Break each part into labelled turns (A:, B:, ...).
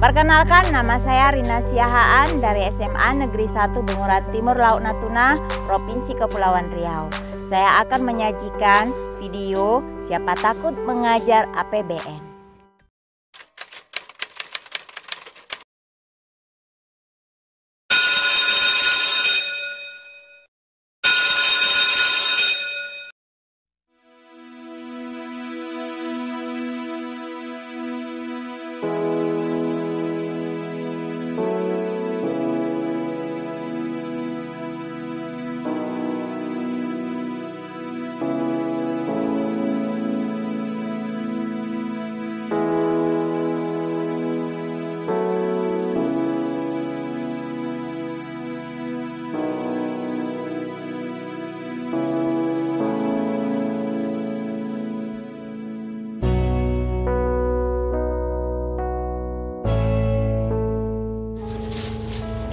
A: Perkenalkan, nama saya Rina Siahaan dari SMA Negeri 1 Bunguran Timur Laut Natuna, Provinsi Kepulauan Riau. Saya akan menyajikan video Siapa Takut Mengajar APBN.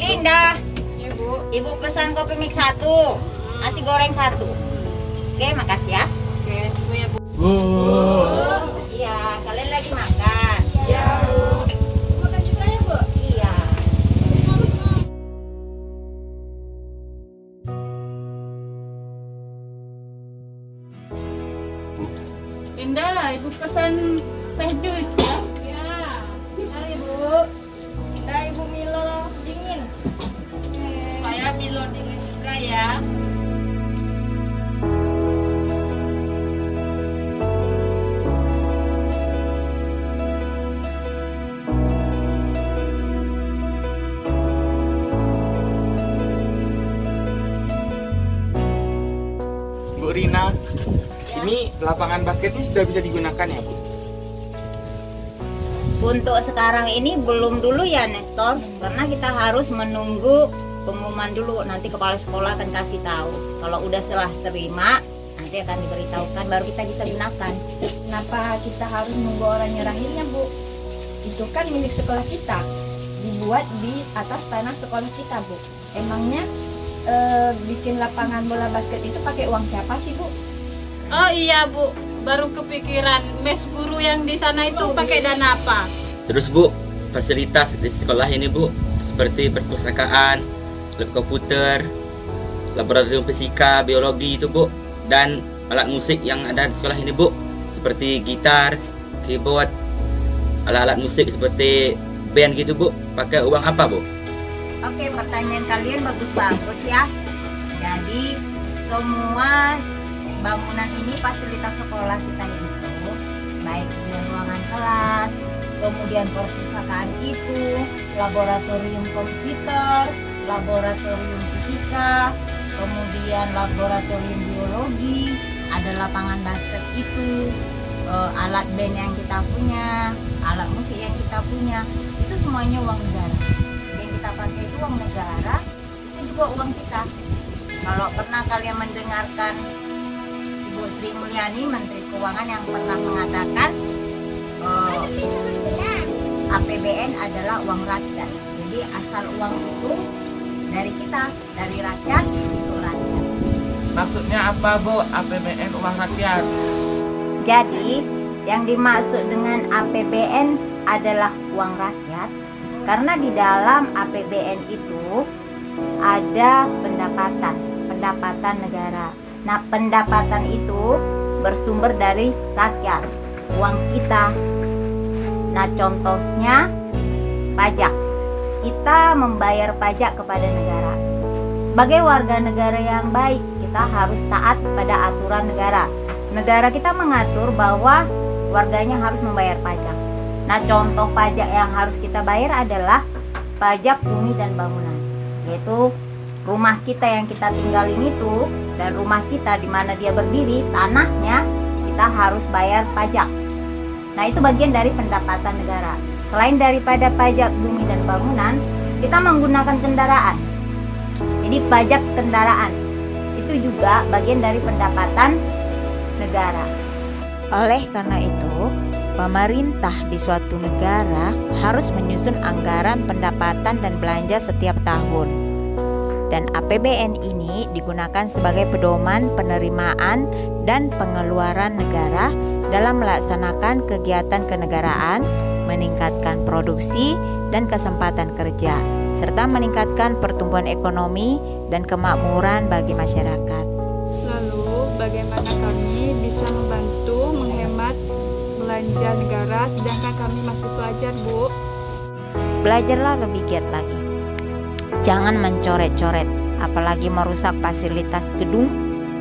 A: Indah, Ibu pesan kopi mix 1, nasi goreng 1. Oke, makasih ya.
B: Oke, Ibu ya, Bu.
C: Bu.
A: Iya, kalian lagi makan.
B: Iya, Bu.
D: Makan juga ya, Bu?
A: Iya.
B: Indah, Ibu pesan teh jus ya. Iya. Mari, Bu.
D: Ada Ibu Milo dingin.
B: Saya Milo dingin juga ya.
C: Bu Rina, ini lapangan basketnya sudah bisa digunakan ya, Bu?
A: Untuk sekarang ini belum dulu ya, Nestor, karena kita harus menunggu pengumuman dulu. Nanti kepala sekolah akan kasih tahu. Kalau udah setelah terima, nanti akan diberitahukan, baru kita bisa gunakan.
D: Kenapa kita harus nunggu orang nyerahinnya, Bu? Itu kan milik sekolah kita. Dibuat di atas tanah sekolah kita, Bu. Emangnya bikin lapangan bola basket itu pakai uang siapa sih, Bu?
B: Oh iya, Bu. Baru kepikiran mes guru yang di sana itu pakai dana apa?
E: Terus Bu, fasilitas di sekolah ini Bu, seperti perpustakaan, lab komputer, laboratorium fisika, biologi itu Bu, dan alat musik yang ada di sekolah ini Bu, seperti gitar, keyboard, alat-alat musik seperti band gitu Bu. Pakai uang apa Bu?
A: Oke, pertanyaan kalian bagus-bagus ya. Jadi semua bangunan ini fasilitas sekolah kita itu, baik dengan ruangan kelas, kemudian perpustakaan itu, laboratorium komputer, laboratorium fisika, kemudian laboratorium biologi, ada lapangan basket itu, alat band yang kita punya, alat musik yang kita punya, itu semuanya uang negara. Jadi yang kita pakai itu uang negara, itu juga uang kita. Kalau pernah kalian mendengarkan Ibu Sri Mulyani, Menteri Keuangan, yang pernah mengatakan APBN adalah uang rakyat. Jadi asal uang itu dari kita, dari rakyat untuk rakyat.
C: Maksudnya apa Bu, APBN uang rakyat?
A: Jadi yang dimaksud dengan APBN adalah uang rakyat, karena di dalam APBN itu ada pendapatan negara. Nah, pendapatan itu bersumber dari rakyat, uang kita. Nah, contohnya pajak. Kita membayar pajak kepada negara. Sebagai warga negara yang baik, kita harus taat pada aturan negara. Negara kita mengatur bahwa warganya harus membayar pajak. Nah, contoh pajak yang harus kita bayar adalah pajak bumi dan bangunan, yaitu rumah kita yang kita tinggalin itu, dan rumah kita di mana dia berdiri, tanahnya, kita harus bayar pajak. Nah, itu bagian dari pendapatan negara. Selain daripada pajak bumi dan bangunan, kita menggunakan kendaraan. Jadi pajak kendaraan itu juga bagian dari pendapatan negara. Oleh karena itu, pemerintah di suatu negara harus menyusun anggaran pendapatan dan belanja setiap tahun. Dan APBN ini digunakan sebagai pedoman penerimaan dan pengeluaran negara dalam melaksanakan kegiatan kenegaraan, meningkatkan produksi dan kesempatan kerja, serta meningkatkan pertumbuhan ekonomi dan kemakmuran bagi masyarakat.
F: Lalu, bagaimana kami bisa membantu menghemat belanja negara sedangkan kami masih pelajar, Bu?
A: Belajarlah lebih giat lagi. Jangan mencoret-coret, apalagi merusak fasilitas gedung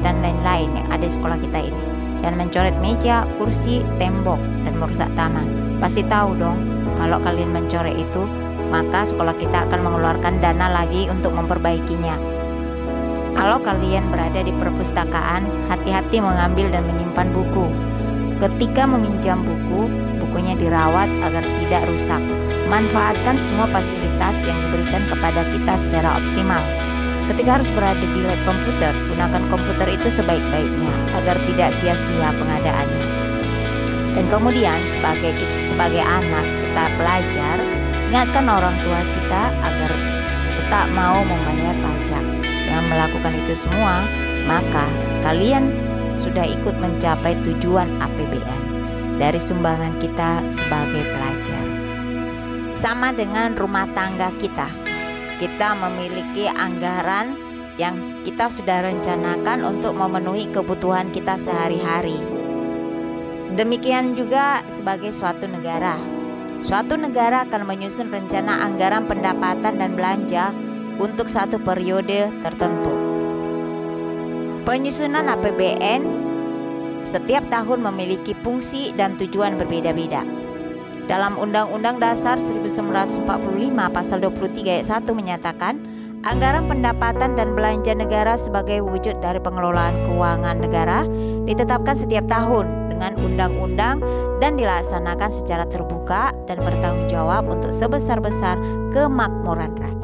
A: dan lain-lain yang ada di sekolah kita ini. Jangan mencoret meja, kursi, tembok, dan merusak taman. Pasti tahu dong, kalau kalian mencoret itu, maka sekolah kita akan mengeluarkan dana lagi untuk memperbaikinya. Kalau kalian berada di perpustakaan, hati-hati mengambil dan menyimpan buku. Ketika meminjam buku, bukunya dirawat agar tidak rusak. Manfaatkan semua fasilitas yang diberikan kepada kita secara optimal. Ketika harus berada di lab komputer, gunakan komputer itu sebaik-baiknya agar tidak sia-sia pengadaannya. Dan kemudian sebagai anak kita belajar, ingatkan orang tua kita agar tetap mau membayar pajak. Dengan melakukan itu semua, maka kalian sudah ikut mencapai tujuan APBN dari sumbangan kita sebagai pelajar. Sama dengan rumah tangga kita. Kita memiliki anggaran yang kita sudah rencanakan untuk memenuhi kebutuhan kita sehari-hari. Demikian juga sebagai suatu negara. Suatu negara akan menyusun rencana anggaran pendapatan dan belanja untuk satu periode tertentu. Penyusunan APBN setiap tahun memiliki fungsi dan tujuan berbeda-beda. Dalam Undang-Undang Dasar 1945 Pasal 23 ayat 1 menyatakan, anggaran pendapatan dan belanja negara sebagai wujud dari pengelolaan keuangan negara ditetapkan setiap tahun dengan undang-undang dan dilaksanakan secara terbuka dan bertanggung jawab untuk sebesar-besar kemakmuran rakyat.